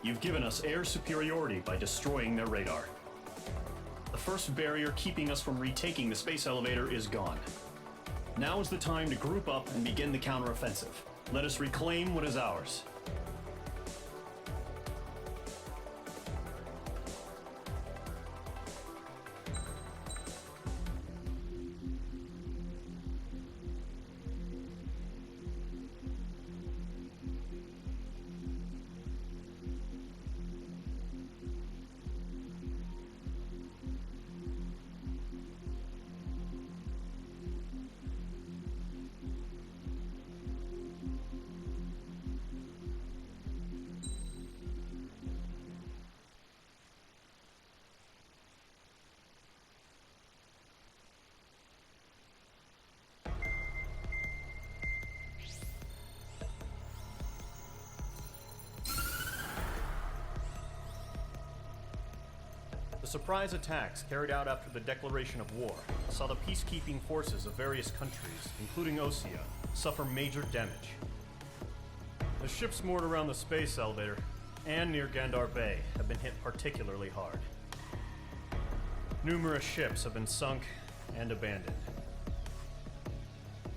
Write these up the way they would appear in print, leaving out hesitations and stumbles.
You've given us air superiority by destroying their radar. The first barrier keeping us from retaking the space elevator is gone. Now is the time to group up and begin the counteroffensive. Let us reclaim what is ours. The surprise attacks carried out after the declaration of war saw the peacekeeping forces of various countries, including Osea, suffer major damage. The ships moored around the space elevator and near Gandar Bay have been hit particularly hard. Numerous ships have been sunk and abandoned.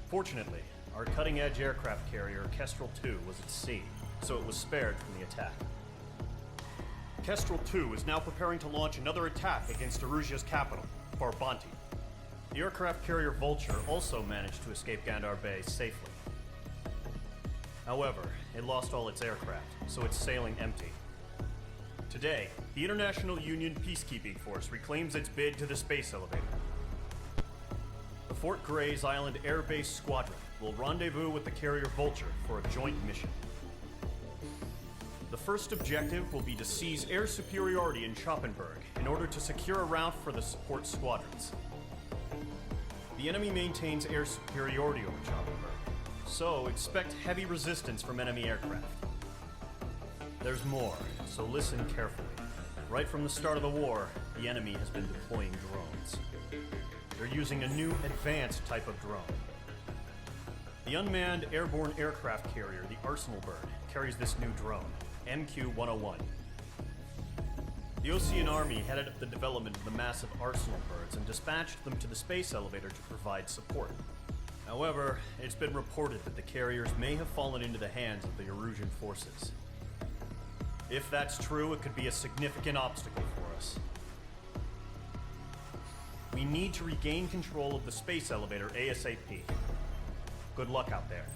Fortunately, our cutting-edge aircraft carrier Kestrel II was at sea, so it was spared from the attack. Kestrel II is now preparing to launch another attack against Erusea's capital, Farbanti. The aircraft carrier Vulture also managed to escape Gandar Bay safely. However, it lost all its aircraft, so it's sailing empty. Today, the International Union Peacekeeping Force reclaims its bid to the space elevator. The Fort Gray's Island Air Base Squadron will rendezvous with the carrier Vulture for a joint mission. The first objective will be to seize air superiority in Schoppenberg in order to secure a route for the support squadrons. The enemy maintains air superiority over Schoppenberg, so expect heavy resistance from enemy aircraft. There's more, so listen carefully. Right from the start of the war, the enemy has been deploying drones. They're using a new advanced type of drone. The unmanned airborne aircraft carrier, the Arsenal Bird, carries this new drone, MQ-101. The Osean Army headed up the development of the massive Arsenal Birds and dispatched them to the space elevator to provide support. However, it's been reported that the carriers may have fallen into the hands of the Erusean forces. If that's true, it could be a significant obstacle for us. We need to regain control of the space elevator ASAP. Good luck out there.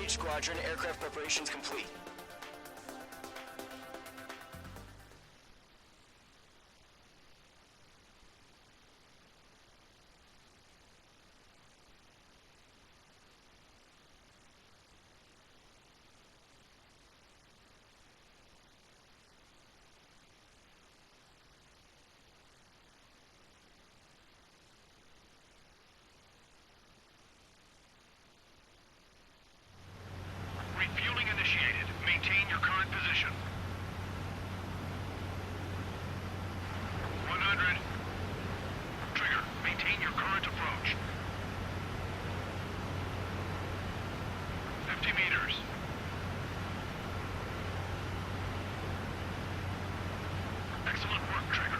Squadron, aircraft preparations complete. Refueling initiated. Maintain your current position. 100. Trigger. Maintain your current approach. 50 meters. Excellent work, Trigger.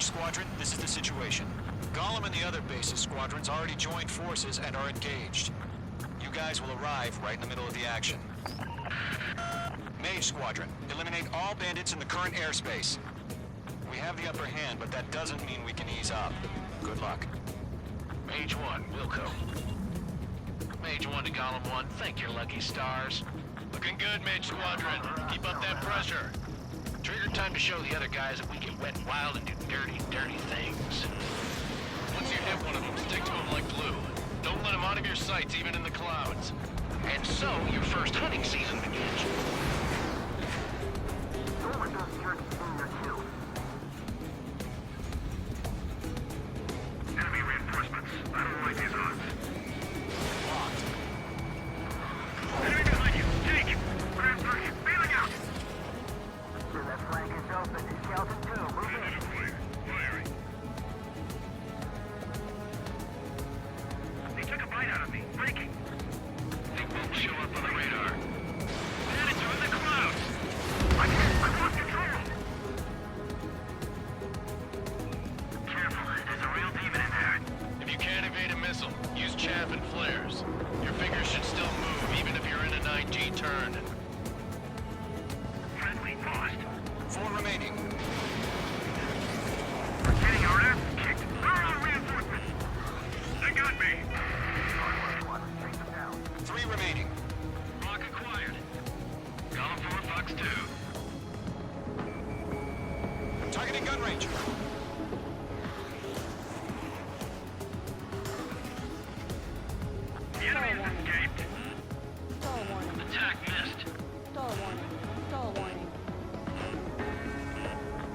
Squadron, this is the situation. Gollum and the other base's squadrons already joined forces and are engaged. You guys will arrive right in the middle of the action. Mage Squadron, eliminate all bandits in the current airspace. We have the upper hand, but that doesn't mean we can ease up. Good luck. Mage 1, Wilco. Mage 1 to Gollum 1, thank your lucky stars. Looking good, Mage Squadron. Keep up that pressure. Trigger time to show the other guys that we get wet and wild and do dirty, dirty things. Once you hit one of them, stick to them like glue. Don't let them out of your sights, even in the clouds. And so, your first hunting season begins. Enemy reinforcements. I don't like these odds. Locked. Enemy behind you. Take! Grab target. Bailing out! So that flank is open. Skeleton 2, move in. Firing. They took a bite out of me. Breaking. They won't show up on the radar. Bandits are in the clouds. I've lost control. Careful. There's a real demon in there. If you can't evade a missile, use chaff and flares. Your fingers should still move, even if you're in a 9G turn. Friendly lost. 4 remaining. We're getting our ass kicked. Where are reinforcements? They got me. 3 remaining. Lock acquired. Column 4, Fox 2. Targeting gun range. The enemy has escaped. Stall warning. Attack missed. Stall warning. Stall warning.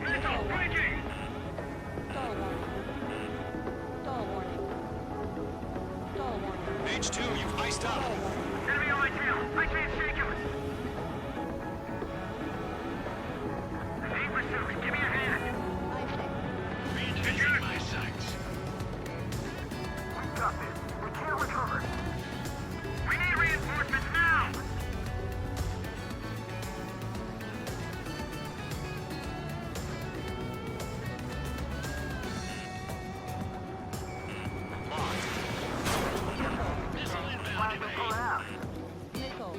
Missile breaking! Stall warning. Stall warning. Stall warning. Mage 2, you've iced up. Stall warning. Enemy on my tail. I can't shake him. Aim pursuit. Give me a hand. I say. Reinforcing my sights. We got this. We can't recover. We need reinforcements now! Locked. Missile inbound, Flag will pull evade. out. Missile.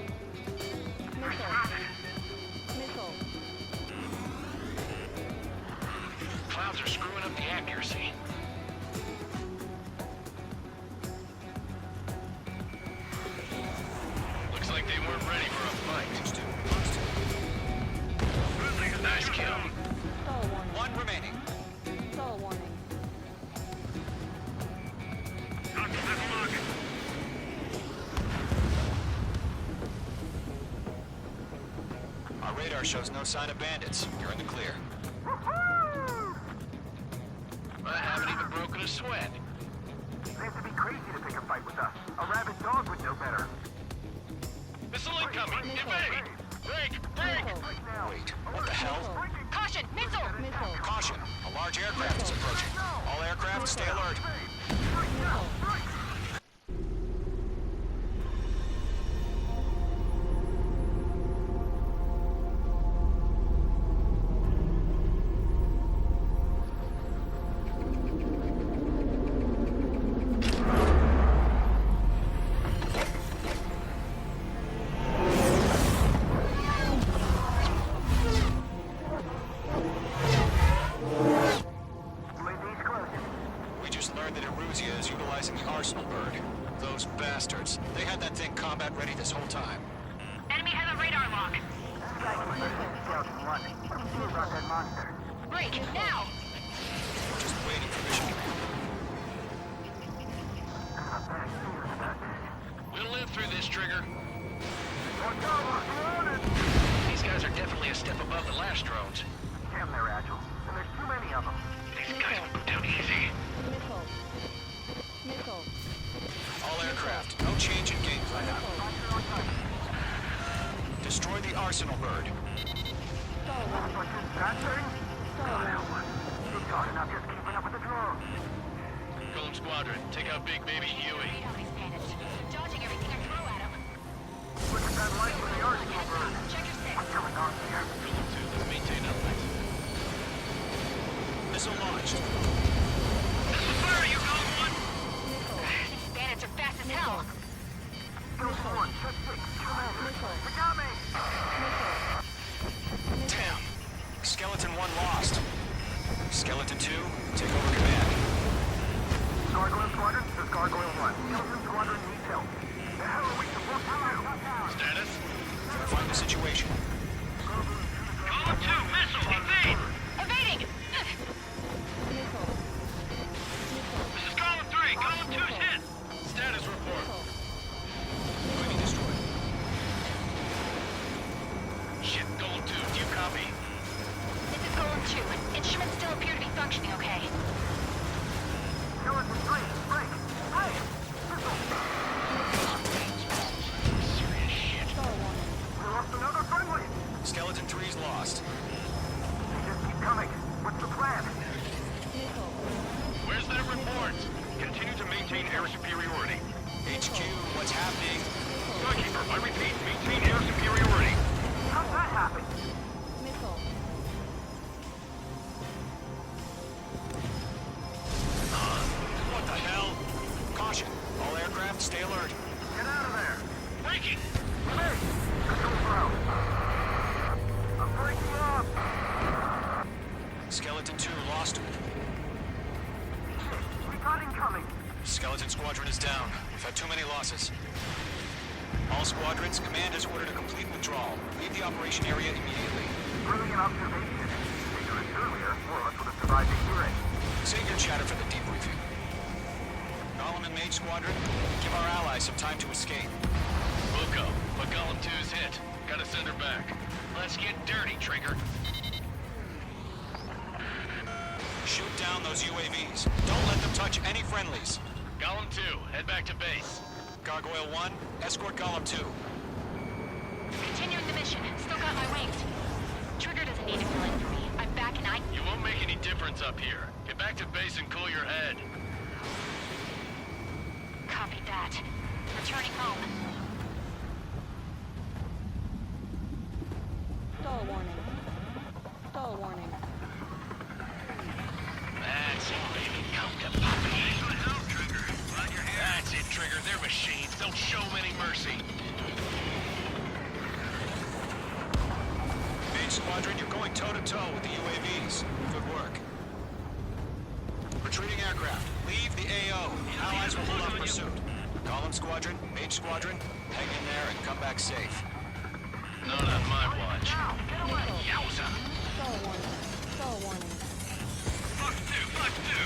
Missile. Missile. Clouds are screwing up the accuracy. Looks like they weren't ready for a fight. Mage 2, lost. Nice kill. Stall warning. 1 remaining. Stall warning. Copy that lock. Our radar shows no sign of bandits. You're in the clear. I haven't even broken a sweat. They have to be crazy to pick a fight with us. A rabid dog would know better. Missile incoming! Evade! Break! Break! Missile. Right now. Wait, what the hell? Caution! Missile! Missile. Caution, a large aircraft is approaching. All aircraft, stay alert. Missile. UAV's closing. We just learned that Erusea is utilizing the arsenal bird. Those bastards. They had that thing combat ready this whole time. Enemy has a radar lock. Skeleton 1. What do you do about that monster? Break, now! We're just waiting for mission command. I have a bad feeling about this. We'll live through this, Trigger. Watch out, we're surrounded! These guys are definitely a step above the last drones. Damn, they're agile. And there's too many of them. These guys will go down easy. Missile. Missile. All aircraft, no change in game plan. Destroy the arsenal bird. Stall warning. What's this, that thing? Stall warning. Good God, and I'm just keeping up with the drones. Golem Squadron, take out Big Baby Huey. Radar these bandits. Dodging everything I throw at them. Look at that light from the arsenal bird. Check your six. What's going on here? Golem 2, let's maintain uplight. Missile launched. Where are you, Golem 1? These bandits are fast as hell. Skeleton 1, check 6, Commander. They got me! Damn. Skeleton 1 lost. Skeleton 2, take over command. Gargoyle Squadron, this is Gargoyle 1. Skeleton Squadron needs help. The hell are we supposed to do? Status? Find the situation. Golem 2, missile, evade! Evading! Missile. This is Golem 3, Golem 2's hit! Status report. UAV destroyed. Shit, Golem 2, do you copy? This is Golem 2. Instruments still appear to be functioning okay. Skeleton 3, break! Break! Serious shit. Star warning. We lost another friendly! Skeleton 3's lost. They just keep coming. What's the plan? Missile. Where's that report? Continue to maintain air superiority. HQ, what's happening? Skykeeper, I repeat, maintain air superiority. How'd that happen? Missile. What the hell? Caution. All aircraft, stay alert. Get out of there! Breaking! Hey! Control throw! I'm breaking up! Skeleton 2 lost. We got incoming! Skeleton Squadron is down. We've had too many losses. All squadrons, command has ordered a complete withdrawal. Leave the operation area immediately. Brilliant observation. Ignorant earlier, more of us would have survived the hearing. Save your chatter for the debriefing. Golem and Mage Squadron, give our allies some time to escape. We'll go, but Golem 2's hit. Gotta send her back. Let's get dirty, Trigger. Shoot down those UAVs. Don't let them touch any friendlies. Golem 2, head back to base. Gargoyle 1, escort Golem 2. Continuing the mission. Still got my wings. Trigger doesn't need to fill in for me. I'm back and I... You won't make any difference up here. Get back to base and cool your head. Copy that. Returning home. Star warning. Star warning. That's it, baby. Come to puppy. That's it, Trigger. They're machines. Don't show them any mercy. Mage Squadron, you're going toe-to-toe with the UAVs. Good work. Retreating aircraft. Leave the AO. Allies will hold off pursuit. Golem Squadron, Mage Squadron, hang in there and come back safe. Not on my watch. Yowza. Star warning. Star warning. Fuck 2.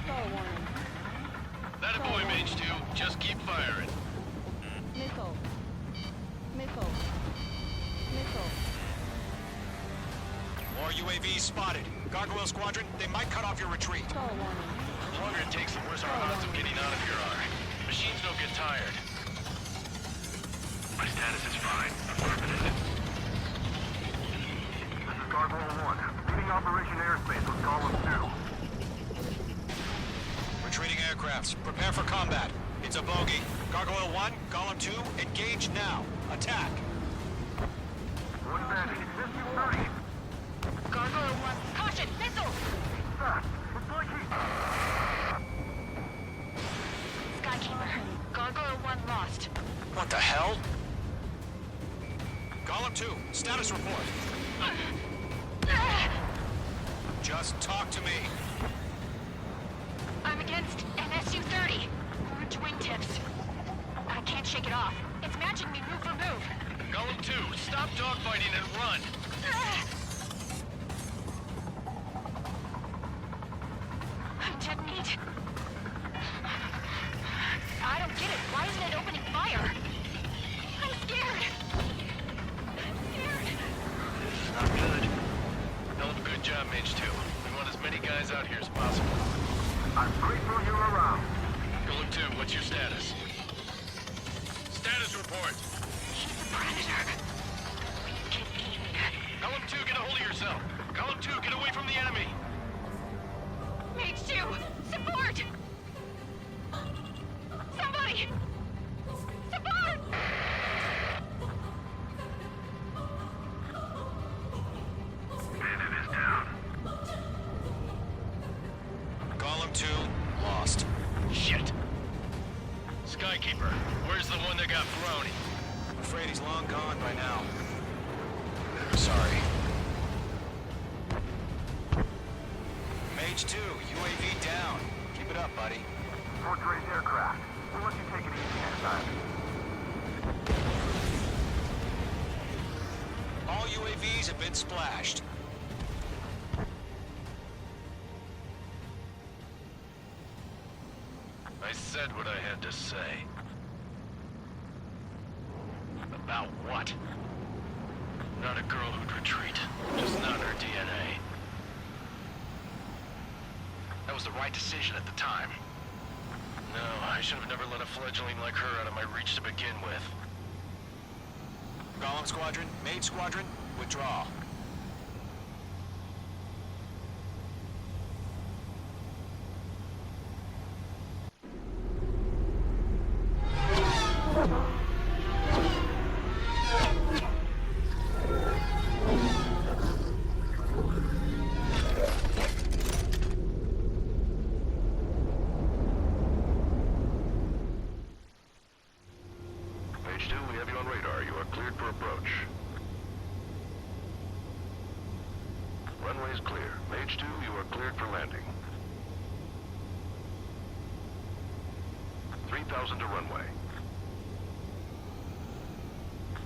Star warning. That a boy, Mage 2. Just keep firing. Missile. Missile. Missile. More UAVs spotted. Gargoyle Squadron, they might cut off your retreat. Star warning. The longer it takes, the worse our odds of getting out of here are. Machines don't get tired. My status is fine. Affirmative. This is Gargoyle 1. Leading Operation Airspace with Golem 2. Retreating aircrafts, prepare for combat. It's a bogey. Gargoyle 1, Golem 2, engage now. Attack. One bandit, existing 30. Gargoyle 1. Caution! Missile! Fast. It's like he's... Skykeeper. Gargoyle 1 lost. What the hell? Golem 2, status report. Just talk to me. I'm against an SU-30. Orange wingtips. I can't shake it off. It's matching me move for move. Golem 2, stop dogfighting and run. Dead meat. I don't get it. Why isn't it opening fire? I'm scared. Not good. Hell of a good job, Mage 2. We want as many guys out here as possible. I'm grateful you're around. Golem 2, what's your status? Status report. He's a predator. We can eat. Golem 2, get a hold of yourself. Golem 2, get away from the enemy. Mage 2, support! Somebody! Support! Bandit is down. Golem 2, lost. Shit. Skykeeper, where's the one that got thrown? I'm afraid he's long gone by now. Sorry. Mage 2, UAV down. Keep it up, buddy. Fourth-rate aircraft. We'll let you take it easy next time. All UAVs have been splashed. I said what I had to say. About what? Not a girl who'd retreat. Just not in her DNA. That was the right decision at the time. No, I should have never let a fledgling like her out of my reach to begin with. Golem Squadron, Maid Squadron, withdraw. Page 2, we have you on radar. You are cleared for approach. Runway is clear. Page 2, you are cleared for landing. 3,000 to runway.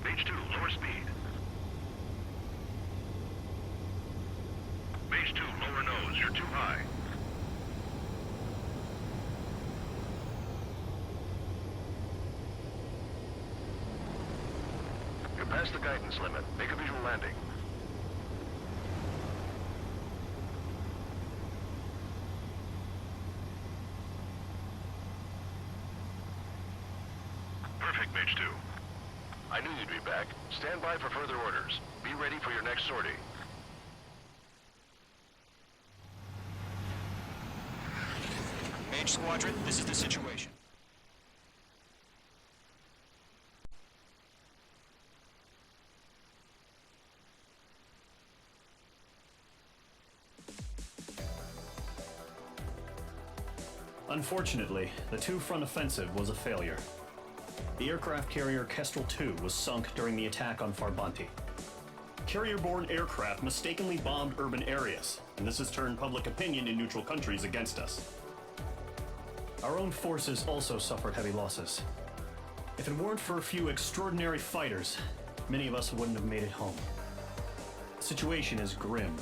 Page 2, lower speed. Page 2, lower nose. You're too high. You're past the guidance limit. Make a visual landing. Perfect, Mage 2. I knew you'd be back. Stand by for further orders. Be ready for your next sortie. Mage Squadron, this is the situation. Unfortunately, the two-front offensive was a failure. The aircraft carrier Kestrel II was sunk during the attack on Farbanti. Carrier-borne aircraft mistakenly bombed urban areas, and this has turned public opinion in neutral countries against us. Our own forces also suffered heavy losses. If it weren't for a few extraordinary fighters, many of us wouldn't have made it home. The situation is grim.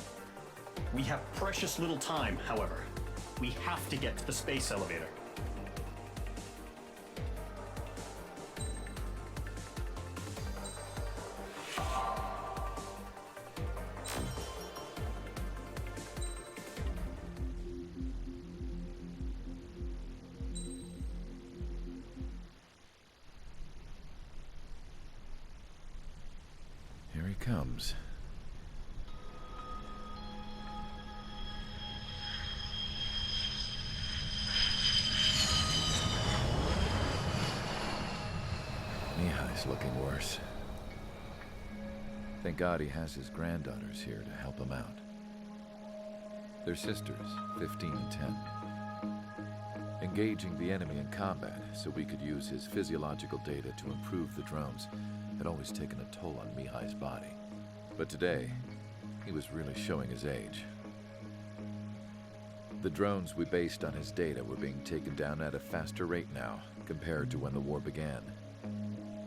We have precious little time, however. We have to get to the space elevator. Here he comes. Mihai's looking worse. Thank God he has his granddaughters here to help him out. They're sisters, 15 and 10. Engaging the enemy in combat so we could use his physiological data to improve the drones had always taken a toll on Mihai's body. But today, he was really showing his age. The drones we based on his data were being taken down at a faster rate now compared to when the war began.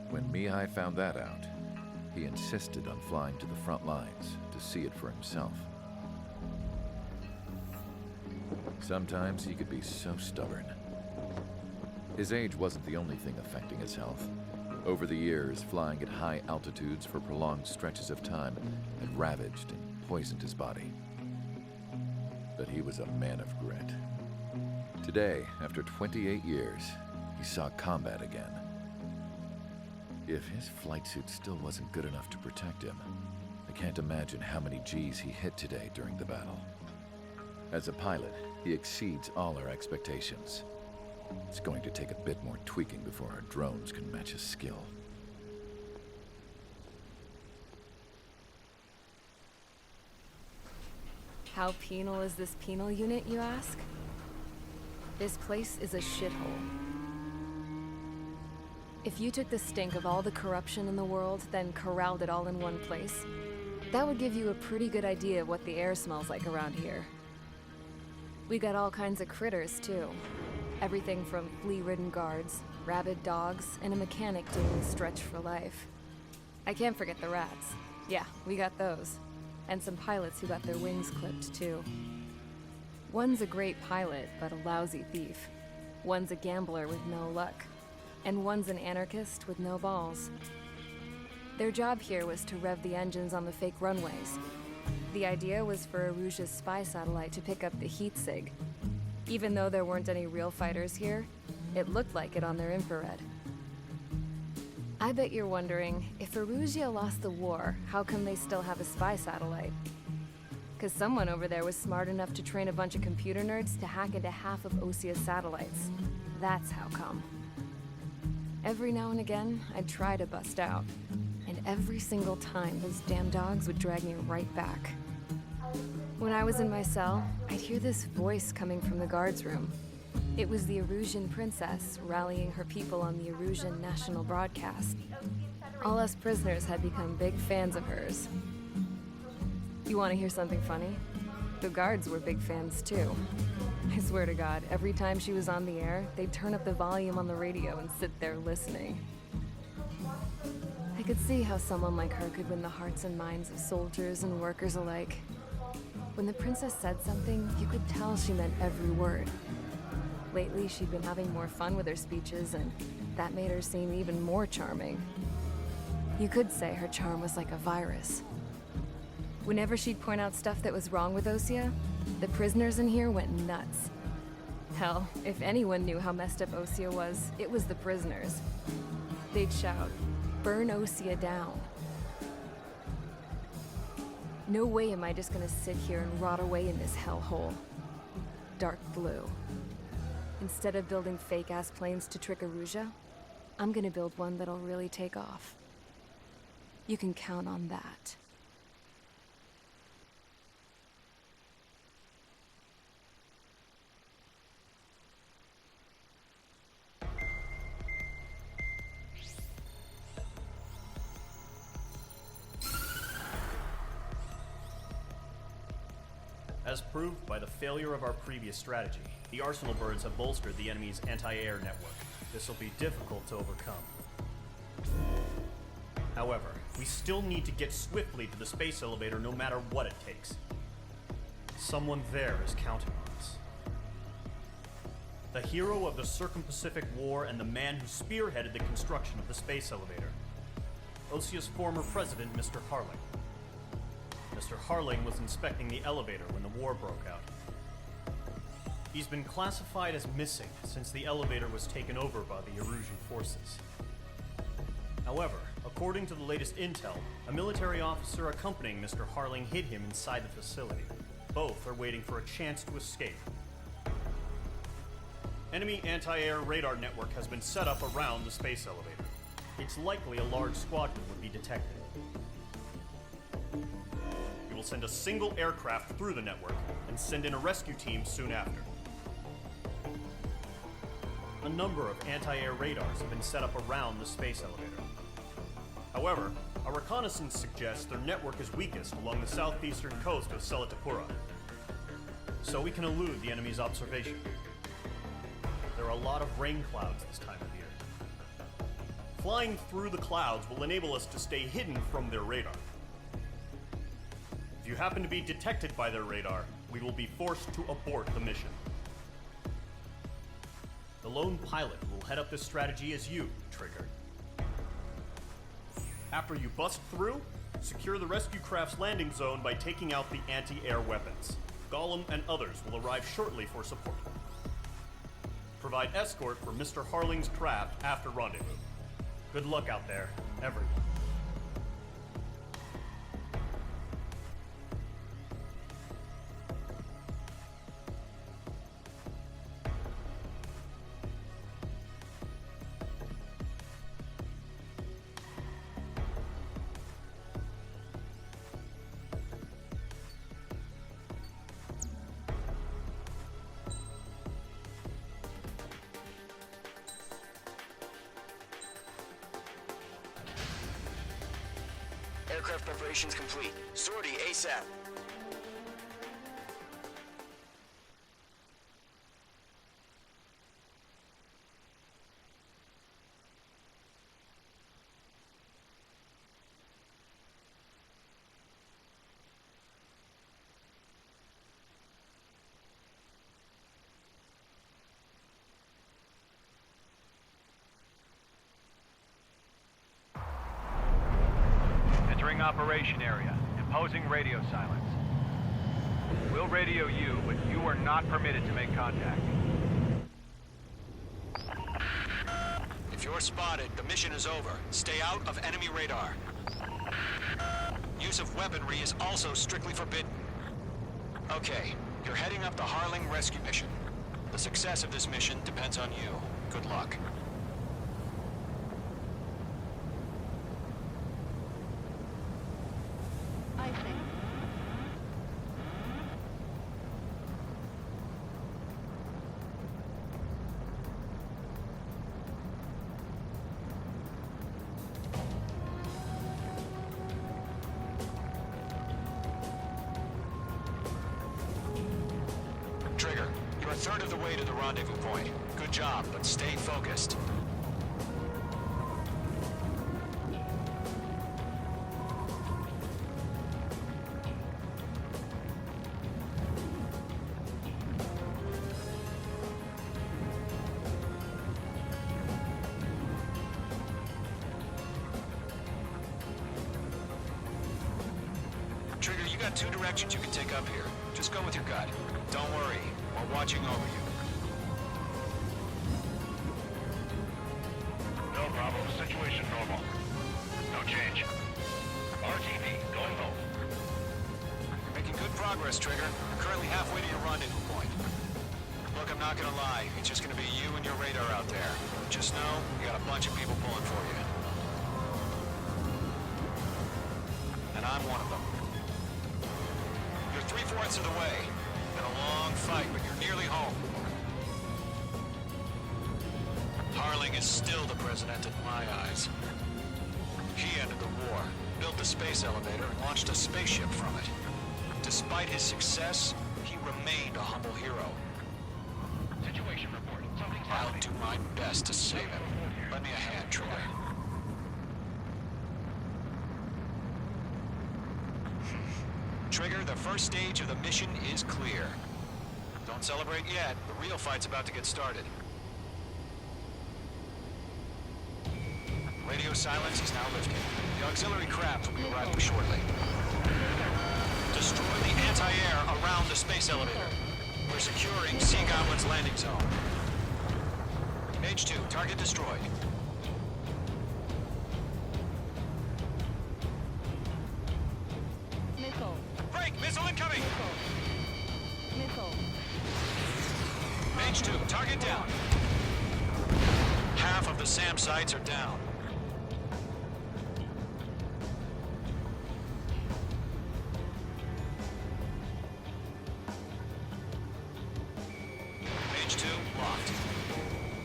When Mihai found that out, he insisted on flying to the front lines to see it for himself. Sometimes he could be so stubborn. His age wasn't the only thing affecting his health. Over the years, flying at high altitudes for prolonged stretches of time had ravaged and poisoned his body. But he was a man of grit. Today, after 28 years, he saw combat again. If his flight suit still wasn't good enough to protect him, I can't imagine how many G's he hit today during the battle. As a pilot, he exceeds all our expectations. It's going to take a bit more tweaking before our drones can match his skill. How penal is this penal unit, you ask? This place is a shithole. If you took the stink of all the corruption in the world, then corralled it all in one place, that would give you a pretty good idea of what the air smells like around here. We got all kinds of critters, too. Everything from flea-ridden guards, rabid dogs, and a mechanic doing the stretch for life. I can't forget the rats. Yeah, we got those. And some pilots who got their wings clipped, too. One's a great pilot, but a lousy thief. One's a gambler with no luck. And one's an anarchist with no balls. Their job here was to rev the engines on the fake runways. The idea was for Erusea's spy satellite to pick up the heat sig. Even though there weren't any real fighters here, it looked like it on their infrared. I bet you're wondering, if Erusea lost the war, how come they still have a spy satellite? Because someone over there was smart enough to train a bunch of computer nerds to hack into half of Osea's satellites. That's how come. Every now and again, I'd try to bust out. And every single time, those damn dogs would drag me right back. When I was in my cell, I'd hear this voice coming from the guards room. It was the Erusean princess rallying her people on the Erusean national broadcast. All us prisoners had become big fans of hers. You want to hear something funny? The guards were big fans too. I swear to God, every time she was on the air, they'd turn up the volume on the radio and sit there listening. I could see how someone like her could win the hearts and minds of soldiers and workers alike. When the princess said something, you could tell she meant every word. Lately, she'd been having more fun with her speeches, and that made her seem even more charming. You could say her charm was like a virus. Whenever she'd point out stuff that was wrong with Osea, the prisoners in here went nuts. Hell, if anyone knew how messed up Osea was, it was the prisoners. They'd shout, "Burn Osea down." No way am I just gonna sit here and rot away in this hellhole. Dark blue. Instead of building fake-ass planes to trick Erusea, I'm gonna build one that'll really take off. You can count on that. As proved by the failure of our previous strategy, the Arsenal birds have bolstered the enemy's anti-air network. This will be difficult to overcome. However, we still need to get swiftly to the space elevator no matter what it takes. Someone there is counting on us. The hero of the Circum-Pacific War and the man who spearheaded the construction of the space elevator. Osea's former president, Mr. Harling. Mr. Harling was inspecting the elevator when the war broke out. He's been classified as missing since the elevator was taken over by the Erusean forces. However, according to the latest intel, a military officer accompanying Mr. Harling hid him inside the facility. Both are waiting for a chance to escape. Enemy anti-air radar network has been set up around the space elevator. It's likely a large squadron would be detected. We will send a single aircraft through the network and send in a rescue team soon after. A number of anti-air radars have been set up around the space elevator. However, our reconnaissance suggests their network is weakest along the southeastern coast of Selatapura, so we can elude the enemy's observation. There are a lot of rain clouds this time of year. Flying through the clouds will enable us to stay hidden from their radar. If you happen to be detected by their radar, we will be forced to abort the mission. The lone pilot will head up this strategy as you, Trigger. After you bust through, secure the rescue craft's landing zone by taking out the anti-air weapons. Gollum and others will arrive shortly for support. Provide escort for Mr. Harling's craft after rendezvous. Good luck out there, everyone. Aircraft preparations complete. Sortie ASAP. Entering operation area. Imposing radio silence. We'll radio you, but you are not permitted to make contact. If you're spotted, the mission is over. Stay out of enemy radar. Use of weaponry is also strictly forbidden. Okay, you're heading up the Harling rescue mission. The success of this mission depends on you. Good luck. I think. Trigger, you're a third of the way to the rendezvous point. Good job, but stay focused. Trigger, you got two directions you can take up here. Just go with your gut. Don't worry, we're watching over you. No problem. Situation normal. No change. RTV, going home. You're making good progress, Trigger. You're currently halfway to your rendezvous point. Look, I'm not gonna lie. It's just gonna be you and your radar out there. Just know, you got a bunch of people pulling for you. And I'm one of them. You're 3/4 of the way. Been a long fight, but you're nearly home. Harling is still the president in my eyes. He ended the war, built the space elevator, and launched a spaceship from it. Despite his success, he remained a humble hero. Situation report. Something's I'll happening. do my best to save him. Lend me a hand, Trigger. Trigger, the first stage of the mission is clear. Don't celebrate yet. The real fight's about to get started. Radio silence is now lifted. The auxiliary craft will be arriving shortly. Destroy the anti-air around the space elevator. We're securing Sea Goblin's landing zone. Mage 2, target destroyed. Missile. Break! Missile incoming! Missile. Mage 2, target down. Half of the SAM sites are down. Mage 2, locked.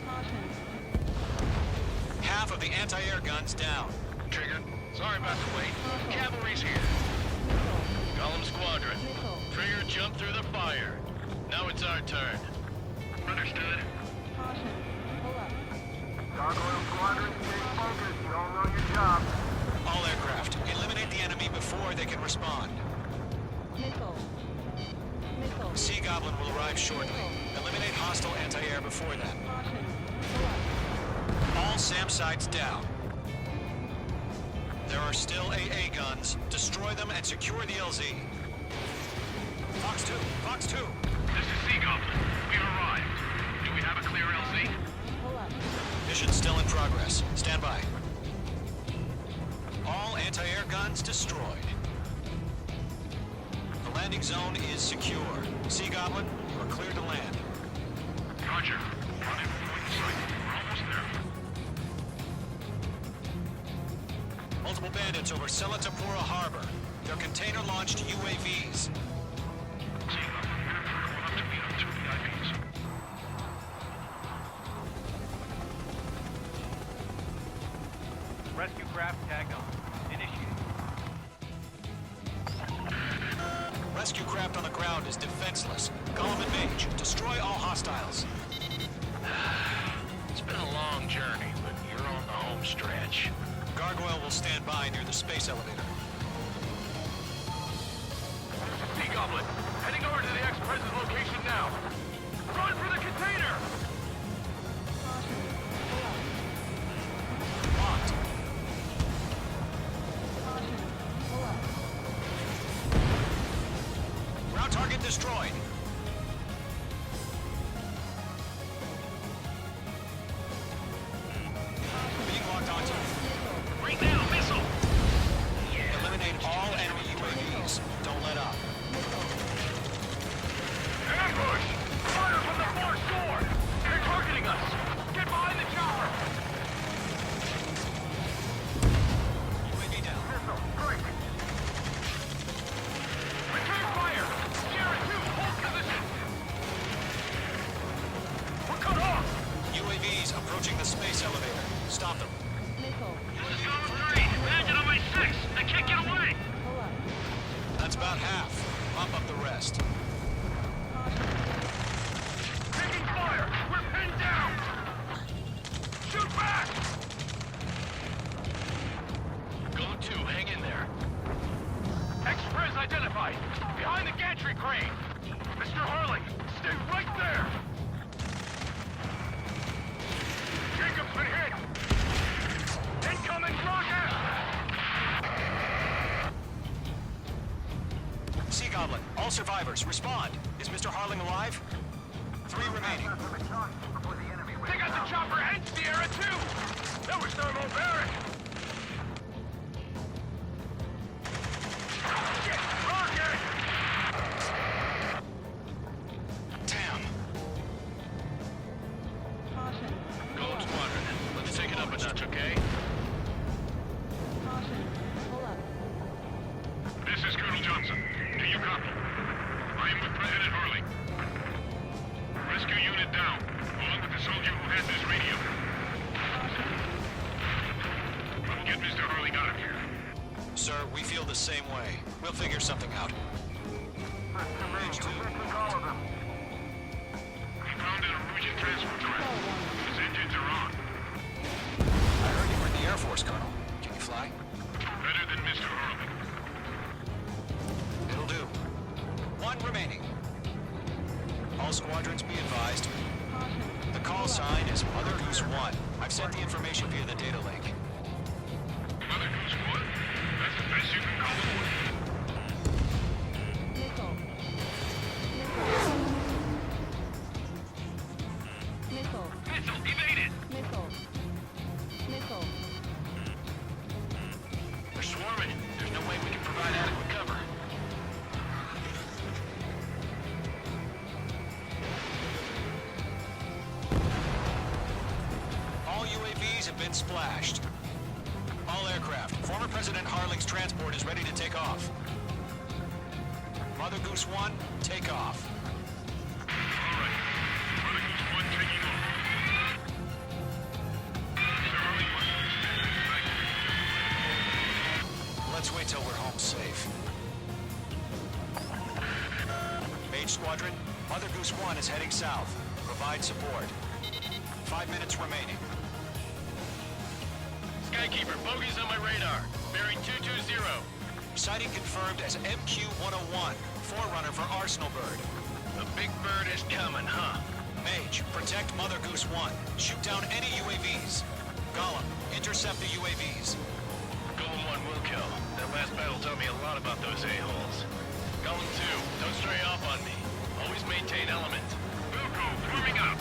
Caution. Half of the anti-air guns down. Trigger, sorry about the wait. Cavalry's here. Missile. Golem Squadron. Missile. Trigger jumped through the fire. Now it's our turn. Understood. Caution. Pull up. Gargoyle Squadron, stay focused. You all know your job. All aircraft, eliminate the enemy before they can respond. Missile. Missile. Sea Goblin will arrive shortly. Eliminate hostile anti-air before then. Caution. Pull up. All SAM sites down. There are still AA guns. Destroy them and secure the LZ. Fox 2, Fox 2. This is Sea Goblin. We've arrived. Do we have a clear LZ? Pull up. Mission still in progress. Stand by. All anti-air guns destroyed. The landing zone is secure. Sea Goblin, you are clear to land. Roger. Rendezvous point in sight. We're almost there. Multiple bandits over Selatapura Harbor. They're container-launched UAVs. Sea Goblin, we're up to meet on 2 VIPs. Rescue craft tagged on. Initiate. Rescue craft on the ground is defenseless. Golem and Mage, destroy all hostiles. It's been a long journey, but you're on the home stretch. Gargoyle will stand by near the space elevator. Sea Goblin, heading over to the ex-president's location now. Run for the container! Locked. Caution. destroyed. Being locked onto. Right now, missile! Eliminate all enemy UAVs. Don't let up. Ambush! Fire from the far shore! They're targeting us! Get behind the chopper! UAV down. Missile, break. Return fire! Sierra 2, hold position! We're cut off! UAVs approaching the space elevator. Stop them. Missile. This is Golem 3! Imagine on my 6! I can't get away! Pull up. That's about half. Bump up the rest. Caution. Taking fire! We're pinned down! Shoot back! Golem 2, hang in there. Express identified! Behind the gantry crane! Mr. Harling, stay right there! Jacob's been hit! Incoming rocket! Sea Goblin, all survivors, respond. Is Mr. Harling alive? 3 remaining. Before the enemy Take out the chopper and Sierra 2! That was thermobaric! Shit! Rocket! Damn. Caution. Golem Squadron, let's take it up a notch, okay? Caution. Pull up. This is Colonel Johnson. Do you copy? I am with President Harling. Rescue unit down, along with the soldier who has this radio. We'll get Mr. Harling out of here. Sir, we feel the same way. We'll figure something out. Range 2. all of them. We found an Erusian transport craft. His engines are on. I heard you were in the Air Force, Colonel. Can you fly? Better than Mr. Harling. It'll do. 1 remaining. All squadrons be advised. The call sign is Mother Goose 1. I've sent the information via the data link. Mother Goose 1? That's the best you can call it. Missile. Missile. Missile. Missile evaded! Missile. Missile. They're swarming. There's no way we can provide adequate cover. All UAVs have been splashed. All aircraft. Former President Harling's transport is ready to take off. Mother Goose 1, take off. All right. Mother Goose 1 taking off. Mr. Harling wants to extend his flight. Let's wait till we're home safe. Mage Squadron, Mother Goose 1 is heading south. Provide support. 5 minutes remaining. Skykeeper, bogeys on my radar. Bearing 220. Sighting confirmed as MQ-101, forerunner for Arsenal Bird. The big bird is coming, huh? Mage, protect Mother Goose 1. Shoot down any UAVs. Gollum, intercept the UAVs. Golem 1 will kill. That last battle taught me a lot about those a-holes. Golem 2, don't stray off on me. Always maintain element. Wilco, forming up.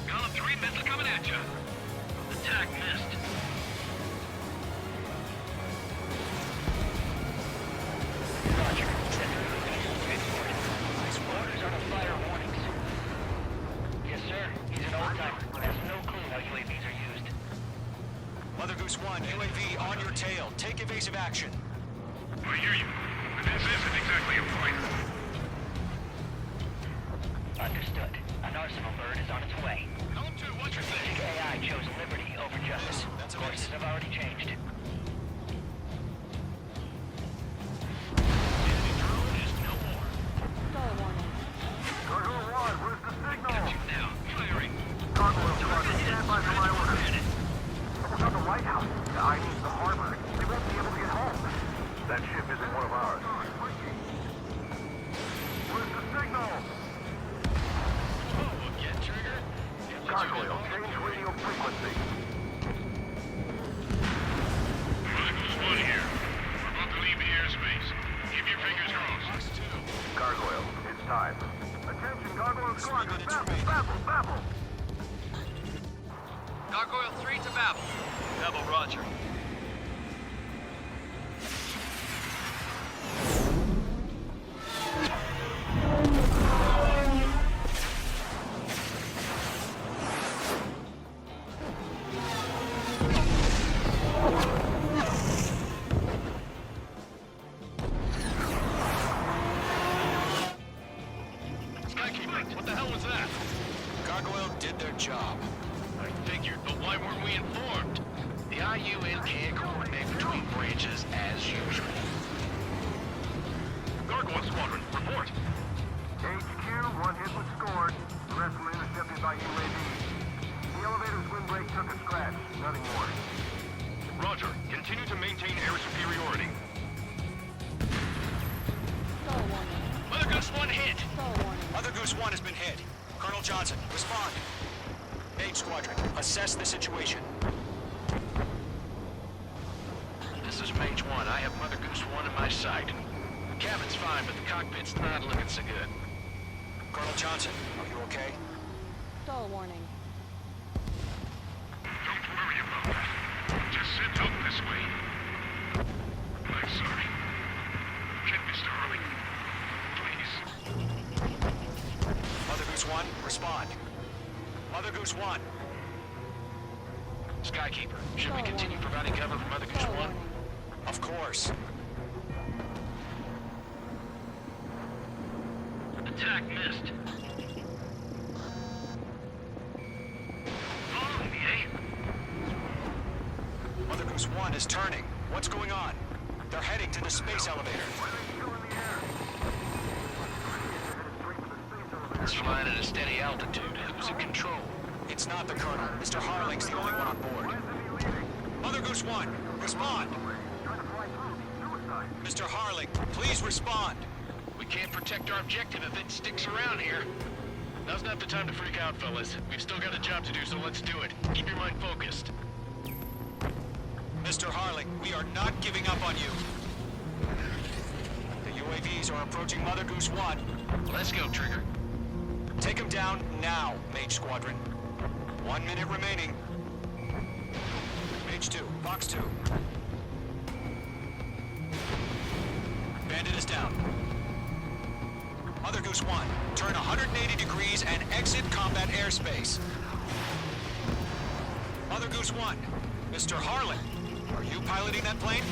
Golem 3, missile coming at you. Attack missed. Roger. Orders are to fire warnings. Yes, sir. He's an old-timer. Has no clue how UAVs are used. Mother Goose 1, UAV on your tail. Take evasive action. I hear you. But this isn't exactly a fight. Understood. An Arsenal Bird is on its way. Golem 2, watch your thing. Strategic AI chose liberty over justice. That's a Courses miss. have already changed. Enemy drone is no more. Stall warning. Gargoyle 1, where's the signal? Captured now. Firing. Gargoyle 1, stand by for my orders. Someone's at the White House. The ID's the harbor. They won't be able to get home. That ship isn't one of ours. Where's the signal? Oh, again, Trigger? Gargoyle, change radio frequency. Mother did their job. I figured, but why weren't we informed? The IUN can't coordinate between branches as usual. Gargoyle Squadron, report. HQ, one hit was scored. The rest were intercepted by UAV. The elevator's windbreak took a scratch. Nothing more. Roger. Continue to maintain air superiority. Stall warning. Mother Goose 1 hit. Stall warning. Mother Goose 1 has been hit. Colonel Johnson, respond. Mage Squadron, assess the situation. This is Mage 1. I have Mother Goose 1 in my sight. The cabin's fine, but the cockpit's not looking so good. Colonel Johnson, are you okay? Stall warning. Don't worry about that. Just send help this way. I'm sorry. Get Mr. Hurley. Please. Mother Goose 1, respond. Mother Goose 1. Skykeeper, should we continue providing cover for Mother Goose 1? Of course. Attack missed. Following me, eh? Mother Goose 1 is turning. What's going on? They're heading to the space elevator. It's flying at a steady altitude. Who's in control? It's not the Colonel. Mr. Harling's the only one on board. Mother Goose 1, respond. Mr. Harling, please respond. We can't protect our objective if it sticks around here. Now's not the time to freak out, fellas. We've still got a job to do, so let's do it. Keep your mind focused. Mr. Harling, we are not giving up on you. The UAVs are approaching Mother Goose 1. Let's go, Trigger. Take them down now, Mage Squadron. 1 minute remaining. Mage 2, Fox 2. Bandit is down. Mother Goose 1, turn 180 degrees and exit combat airspace. Mother Goose 1, Mr. Harlan, are you piloting that plane?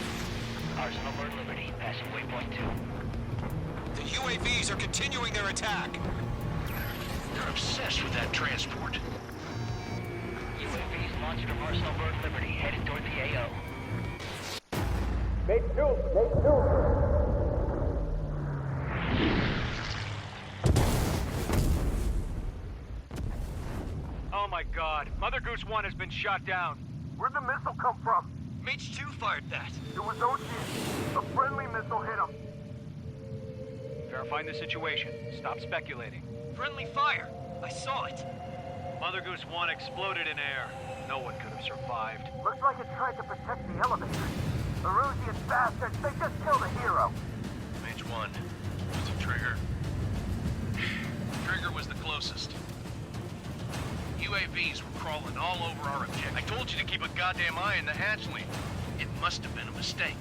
Arsenal Bird Liberty, passing waypoint 2. The UAVs are continuing their attack. They're obsessed with that transport. UAVs launched from Arsenal Bird Liberty, headed toward the AO. Oh my god, Mother Goose 1 has been shot down. Where'd the missile come from? Mage 2 fired that. It was Osean. A friendly missile hit him. Verifying the situation. Stop speculating. Friendly fire! I saw it! Mother Goose 1 exploded in air. No one could have survived. Looks like it tried to protect the elevator. Erusean bastards, they just killed a hero. Mage 1. Was it Trigger? Trigger was the closest. UAVs were crawling all over our objective. I told you to keep a goddamn eye on the hatchling. It must have been a mistake.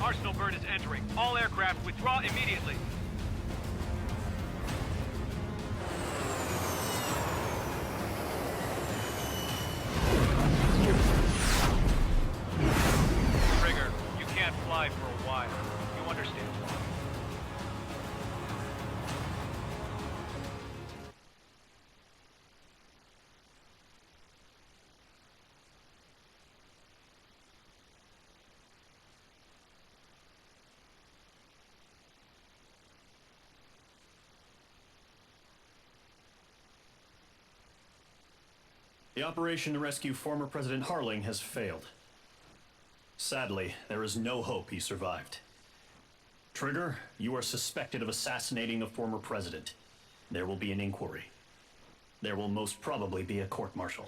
Arsenal Bird is entering. All aircraft withdraw immediately. Trigger, you can't fly for a while. You understand? The operation to rescue former President Harling has failed. Sadly, there is no hope he survived. Trigger, you are suspected of assassinating a former president. There will be an inquiry. There will most probably be a court-martial.